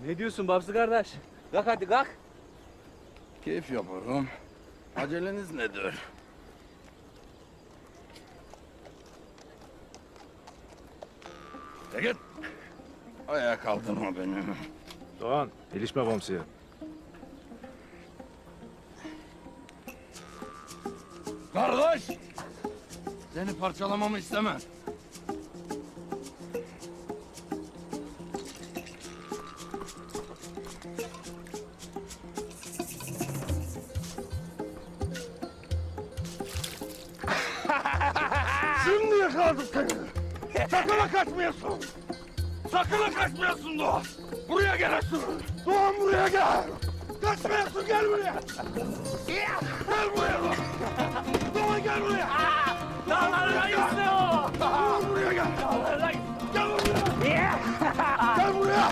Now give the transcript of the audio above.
Ne diyorsun Bamsi kardeş? Kalk hadi kalk. Keyif yapıyorum. Aceleniz nedir? De git. Ayağa kaldırma beni. Doğan, ilişme Bamsi'ye. Kardeş! Seni parçalamamı istemem. Şimdi yakaladım seni. Sakın ha kaçmıyorsun. Sakın ha kaçmıyorsun Doğan. Buraya geliyorsun. Doğan buraya gel. Kaçmıyorsun, gel buraya. Gel buraya Doğan. Doğan gel buraya. Dağlarına gitsin o. Doğan buraya gel. Dağlarına gitsin. Gel buraya. Gel buraya.